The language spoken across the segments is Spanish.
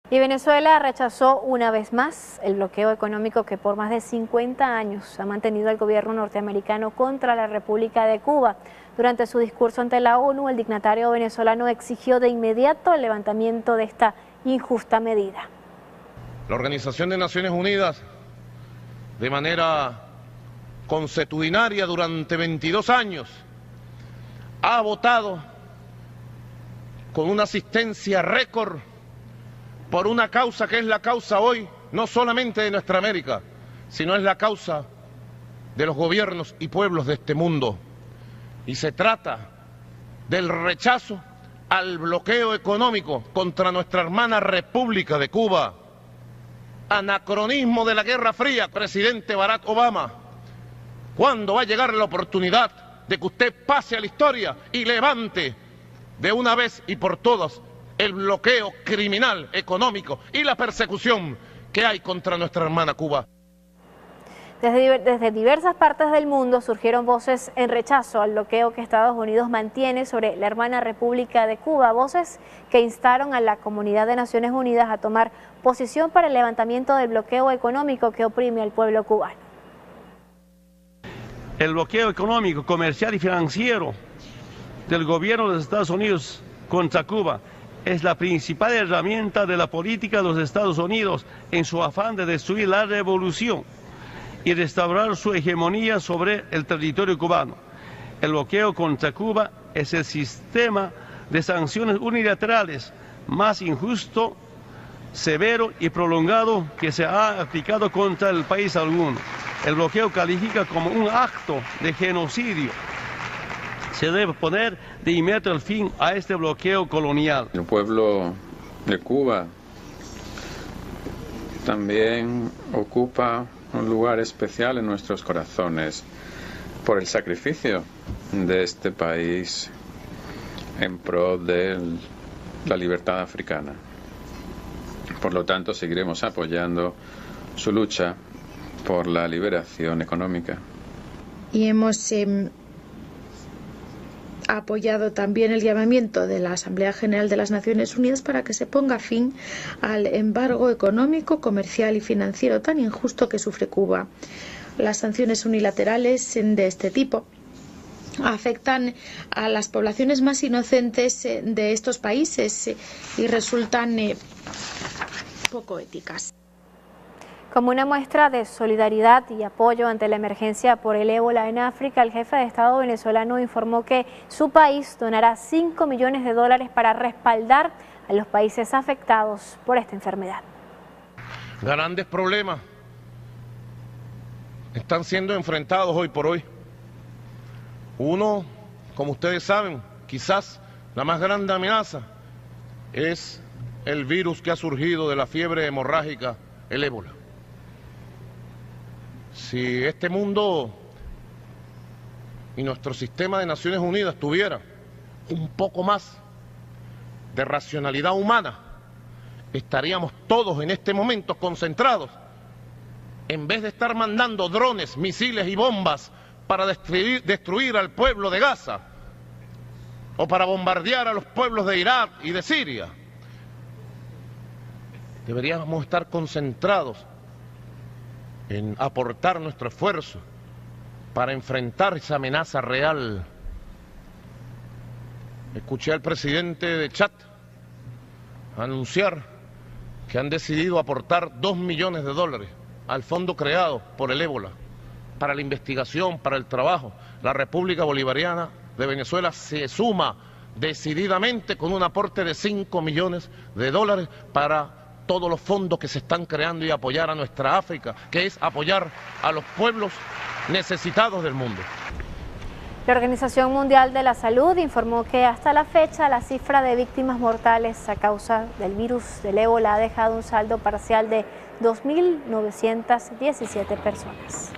Y Venezuela rechazó una vez más el bloqueo económico que por más de 50 años ha mantenido el gobierno norteamericano contra la República de Cuba. Durante su discurso ante la ONU, el dignatario venezolano exigió de inmediato el levantamiento de esta injusta medida. La Organización de Naciones Unidas, de manera consuetudinaria durante 22 años, ha votado con una asistencia récord por una causa que es la causa hoy, no solamente de nuestra América, sino es la causa de los gobiernos y pueblos de este mundo. Y se trata del rechazo al bloqueo económico contra nuestra hermana República de Cuba. Anacronismo de la Guerra Fría, presidente Barack Obama. ¿Cuándo va a llegar la oportunidad de que usted pase a la historia y levante de una vez y por todas el bloqueo criminal, económico y la persecución que hay contra nuestra hermana Cuba? Desde diversas partes del mundo surgieron voces en rechazo al bloqueo que Estados Unidos mantiene sobre la hermana República de Cuba, voces que instaron a la comunidad de Naciones Unidas a tomar posición para el levantamiento del bloqueo económico que oprime al pueblo cubano. El bloqueo económico, comercial y financiero del gobierno de los Estados Unidos contra Cuba es la principal herramienta de la política de los Estados Unidos en su afán de destruir la revolución y restaurar su hegemonía sobre el territorio cubano. El bloqueo contra Cuba es el sistema de sanciones unilaterales más injusto, severo y prolongado que se ha aplicado contra el país alguno. El bloqueo califica como un acto de genocidio. Se debe poner de inmediato el fin a este bloqueo colonial. El pueblo de Cuba también ocupa un lugar especial en nuestros corazones por el sacrificio de este país en pro de la libertad africana. Por lo tanto, seguiremos apoyando su lucha por la liberación económica. Y hemos apoyado también el llamamiento de la Asamblea General de las Naciones Unidas para que se ponga fin al embargo económico, comercial y financiero tan injusto que sufre Cuba. Las sanciones unilaterales de este tipo afectan a las poblaciones más inocentes de estos países y resultan poco éticas. Como una muestra de solidaridad y apoyo ante la emergencia por el ébola en África, el jefe de Estado venezolano informó que su país donará $5 millones para respaldar a los países afectados por esta enfermedad. Grandes problemas están siendo enfrentados hoy por hoy. Uno, como ustedes saben, quizás la más grande amenaza es el virus que ha surgido de la fiebre hemorrágica, el ébola. Si este mundo y nuestro sistema de Naciones Unidas tuviera un poco más de racionalidad humana, estaríamos todos en este momento concentrados, en vez de estar mandando drones, misiles y bombas para destruir al pueblo de Gaza o para bombardear a los pueblos de Irak y de Siria. Deberíamos estar concentrados en aportar nuestro esfuerzo para enfrentar esa amenaza real. Escuché al presidente de Chad anunciar que han decidido aportar $2 millones al fondo creado por el ébola, para la investigación, para el trabajo. La República Bolivariana de Venezuela se suma decididamente con un aporte de $5 millones para todos los fondos que se están creando y apoyar a nuestra África, que es apoyar a los pueblos necesitados del mundo. La Organización Mundial de la Salud informó que hasta la fecha la cifra de víctimas mortales a causa del virus del ébola ha dejado un saldo parcial de 2.917 personas.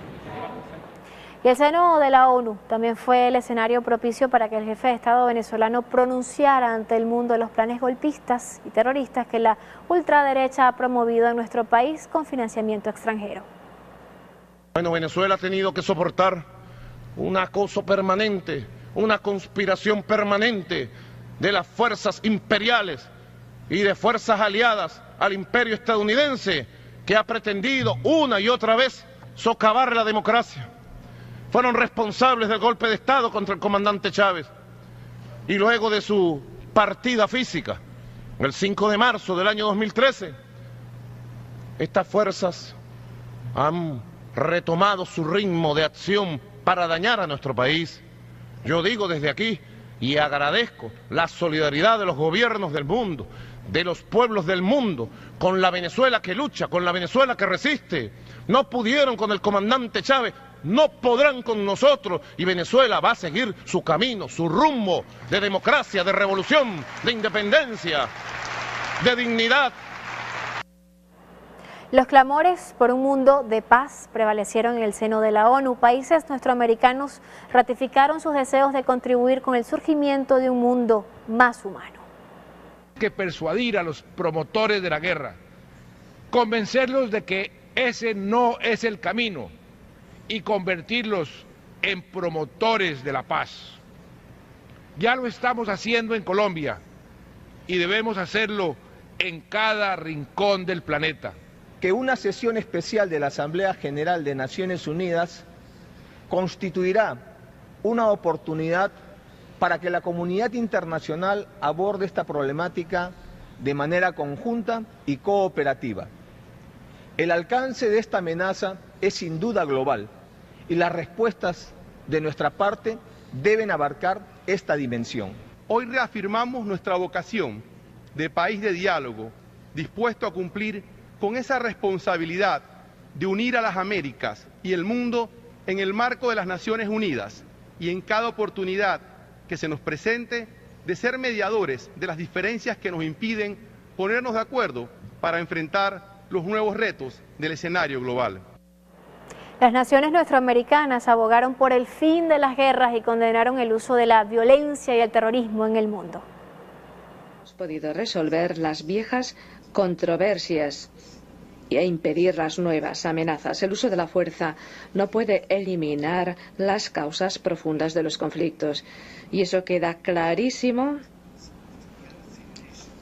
Y el seno de la ONU también fue el escenario propicio para que el jefe de Estado venezolano pronunciara ante el mundo los planes golpistas y terroristas que la ultraderecha ha promovido en nuestro país con financiamiento extranjero. Bueno, Venezuela ha tenido que soportar un acoso permanente, una conspiración permanente de las fuerzas imperiales y de fuerzas aliadas al imperio estadounidense que ha pretendido una y otra vez socavar la democracia. Fueron responsables del golpe de Estado contra el comandante Chávez y luego de su partida física, el 5 de marzo del año 2013, estas fuerzas han retomado su ritmo de acción para dañar a nuestro país. Yo digo desde aquí y agradezco la solidaridad de los gobiernos del mundo, de los pueblos del mundo, con la Venezuela que lucha, con la Venezuela que resiste. No pudieron con el comandante Chávez, no podrán con nosotros, y Venezuela va a seguir su camino, su rumbo de democracia, de revolución, de independencia, de dignidad. Los clamores por un mundo de paz prevalecieron en el seno de la ONU. Países nuestroamericanos ratificaron sus deseos de contribuir con el surgimiento de un mundo más humano. Que persuadir a los promotores de la guerra, convencerlos de que ese no es el camino y convertirlos en promotores de la paz. Ya lo estamos haciendo en Colombia y debemos hacerlo en cada rincón del planeta. Que una sesión especial de la Asamblea General de Naciones Unidas constituirá una oportunidad para que la comunidad internacional aborde esta problemática de manera conjunta y cooperativa. El alcance de esta amenaza es sin duda global y las respuestas de nuestra parte deben abarcar esta dimensión. Hoy reafirmamos nuestra vocación de país de diálogo, dispuesto a cumplir con esa responsabilidad de unir a las Américas y el mundo en el marco de las Naciones Unidas y en cada oportunidad que se nos presente de ser mediadores de las diferencias que nos impiden ponernos de acuerdo para enfrentar los nuevos retos del escenario global. Las naciones nuestroamericanas abogaron por el fin de las guerras y condenaron el uso de la violencia y el terrorismo en el mundo. Hemos podido resolver las viejas controversias e impedir las nuevas amenazas. El uso de la fuerza no puede eliminar las causas profundas de los conflictos. Y eso queda clarísimo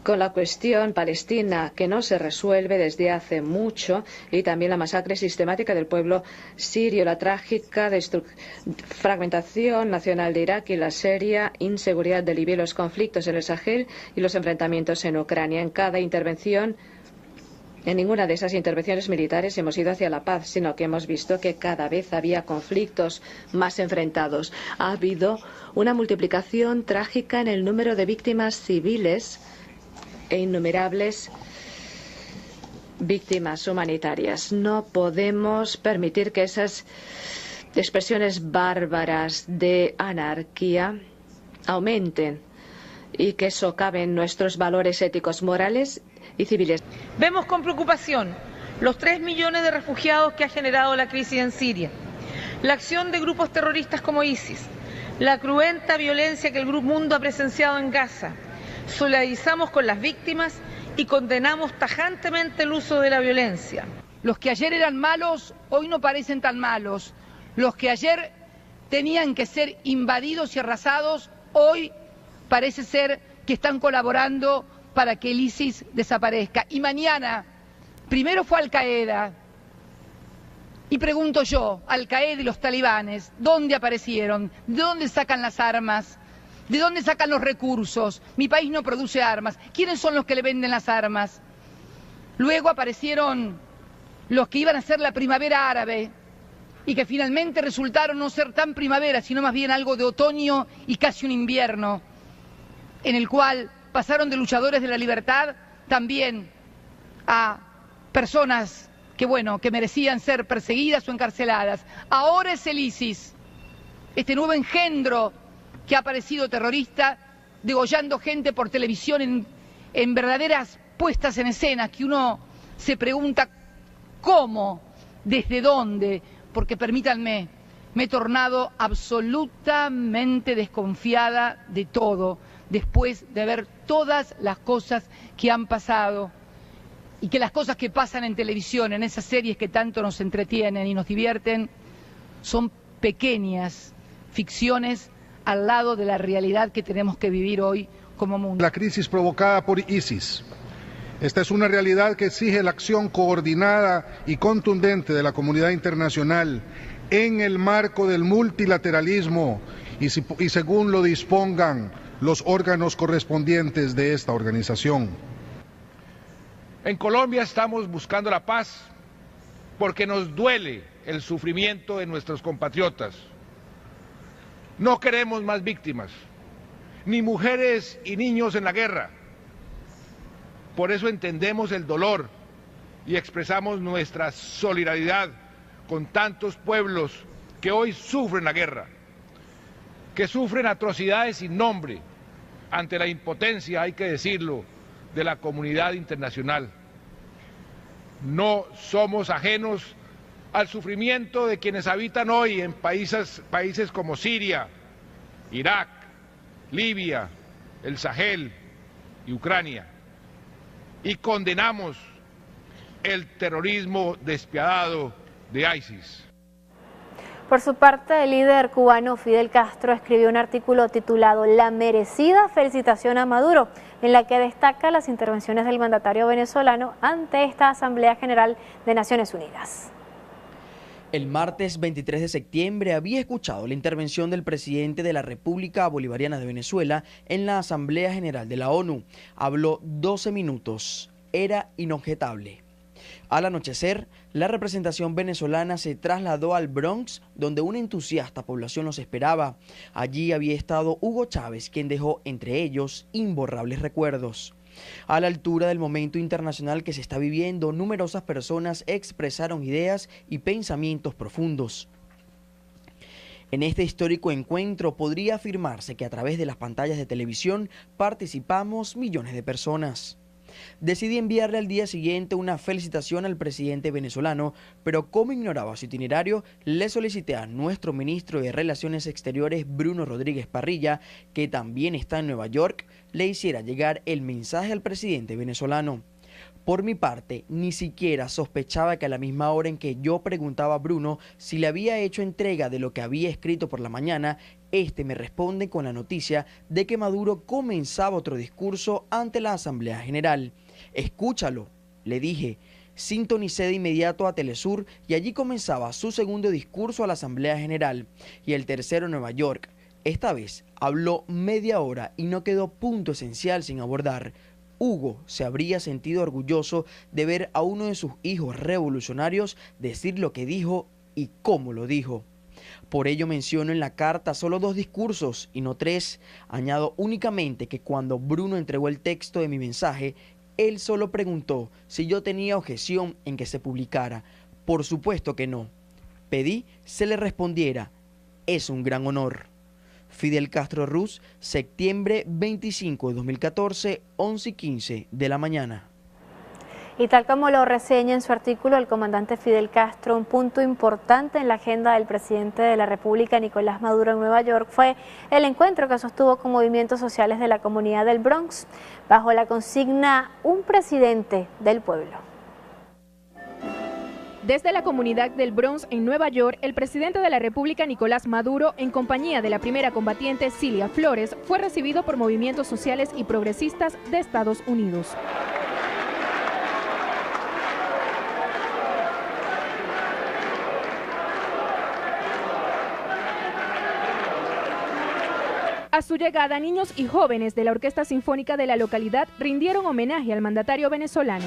con la cuestión palestina, que no se resuelve desde hace mucho, y también la masacre sistemática del pueblo sirio, la trágica fragmentación nacional de Irak y la seria inseguridad de Libia, los conflictos en el Sahel y los enfrentamientos en Ucrania. En cada intervención, en ninguna de esas intervenciones militares hemos ido hacia la paz, sino que hemos visto que cada vez había conflictos más enfrentados. Ha habido una multiplicación trágica en el número de víctimas civiles e innumerables víctimas humanitarias. No podemos permitir que esas expresiones bárbaras de anarquía aumenten y que socaven nuestros valores éticos, morales y civiles. Vemos con preocupación los 3 millones de refugiados que ha generado la crisis en Siria, la acción de grupos terroristas como ISIS, la cruenta violencia que el mundo ha presenciado en Gaza. Solidarizamos con las víctimas y condenamos tajantemente el uso de la violencia. Los que ayer eran malos, hoy no parecen tan malos. Los que ayer tenían que ser invadidos y arrasados, hoy parece ser que están colaborando para que el ISIS desaparezca. Y mañana, primero fue Al-Qaeda, y pregunto yo, Al-Qaeda y los talibanes, ¿dónde aparecieron? ¿De dónde sacan las armas? ¿De dónde sacan los recursos? Mi país no produce armas. ¿Quiénes son los que le venden las armas? Luego aparecieron los que iban a ser la primavera árabe y que finalmente resultaron no ser tan primavera, sino más bien algo de otoño y casi un invierno, en el cual pasaron de luchadores de la libertad también a personas que, bueno, que merecían ser perseguidas o encarceladas. Ahora es el ISIS, este nuevo engendro que ha aparecido terrorista, degollando gente por televisión en verdaderas puestas en escena, que uno se pregunta cómo, desde dónde, porque permítanme, me he tornado absolutamente desconfiada de todo, después de ver todas las cosas que han pasado y que las cosas que pasan en televisión, en esas series que tanto nos entretienen y nos divierten, son pequeñas ficciones al lado de la realidad que tenemos que vivir hoy como mundo. La crisis provocada por ISIS Esta es una realidad que exige la acción coordinada y contundente de la comunidad internacional en el marco del multilateralismo y según lo dispongan los órganos correspondientes de esta organización. En Colombia estamos buscando la paz porque nos duele el sufrimiento de nuestros compatriotas. No queremos más víctimas, ni mujeres y niños en la guerra. Por eso entendemos el dolor y expresamos nuestra solidaridad con tantos pueblos que hoy sufren la guerra, que sufren atrocidades sin nombre, ante la impotencia, hay que decirlo, de la comunidad internacional. No somos ajenos al sufrimiento de quienes habitan hoy en países como Siria, Irak, Libia, el Sahel y Ucrania. Y condenamos el terrorismo despiadado de ISIS. Por su parte, el líder cubano Fidel Castro escribió un artículo titulado "La merecida felicitación a Maduro", en la que destaca las intervenciones del mandatario venezolano ante esta Asamblea General de Naciones Unidas. El martes 23 de septiembre había escuchado la intervención del presidente de la República Bolivariana de Venezuela en la Asamblea General de la ONU. Habló 12 minutos. Era inobjetable. Al anochecer, la representación venezolana se trasladó al Bronx, donde una entusiasta población los esperaba. Allí había estado Hugo Chávez, quien dejó entre ellos imborrables recuerdos. A la altura del momento internacional que se está viviendo, numerosas personas expresaron ideas y pensamientos profundos. En este histórico encuentro podría afirmarse que a través de las pantallas de televisión participamos millones de personas. Decidí enviarle al día siguiente una felicitación al presidente venezolano, pero como ignoraba su itinerario, le solicité a nuestro ministro de Relaciones Exteriores, Bruno Rodríguez Parrilla, que también está en Nueva York, le hiciera llegar el mensaje al presidente venezolano. Por mi parte, ni siquiera sospechaba que a la misma hora en que yo preguntaba a Bruno si le había hecho entrega de lo que había escrito por la mañana, este me responde con la noticia de que Maduro comenzaba otro discurso ante la Asamblea General. Escúchalo, le dije. Sintonicé de inmediato a Telesur y allí comenzaba su segundo discurso a la Asamblea General y el tercero en Nueva York. Esta vez habló media hora y no quedó punto esencial sin abordar. Hugo se habría sentido orgulloso de ver a uno de sus hijos revolucionarios decir lo que dijo y cómo lo dijo. Por ello menciono en la carta solo 2 discursos y no 3. Añado únicamente que cuando Bruno entregó el texto de mi mensaje, él solo preguntó si yo tenía objeción en que se publicara. Por supuesto que no. Pedí se le respondiera, es un gran honor. Fidel Castro Ruz, septiembre 25 de 2014, 11:15 de la mañana. Y tal como lo reseña en su artículo el comandante Fidel Castro, un punto importante en la agenda del presidente de la República, Nicolás Maduro, en Nueva York, fue el encuentro que sostuvo con movimientos sociales de la comunidad del Bronx, bajo la consigna "Un presidente del pueblo". Desde la comunidad del Bronx en Nueva York, el presidente de la República, Nicolás Maduro, en compañía de la primera combatiente Cilia Flores, fue recibido por movimientos sociales y progresistas de Estados Unidos. A su llegada, niños y jóvenes de la Orquesta Sinfónica de la localidad rindieron homenaje al mandatario venezolano.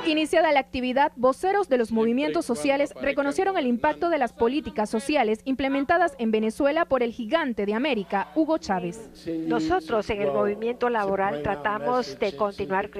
Iniciada la actividad, voceros de los movimientos sociales reconocieron el impacto de las políticas sociales implementadas en Venezuela por el gigante de América, Hugo Chávez. Nosotros en el movimiento laboral tratamos de continuar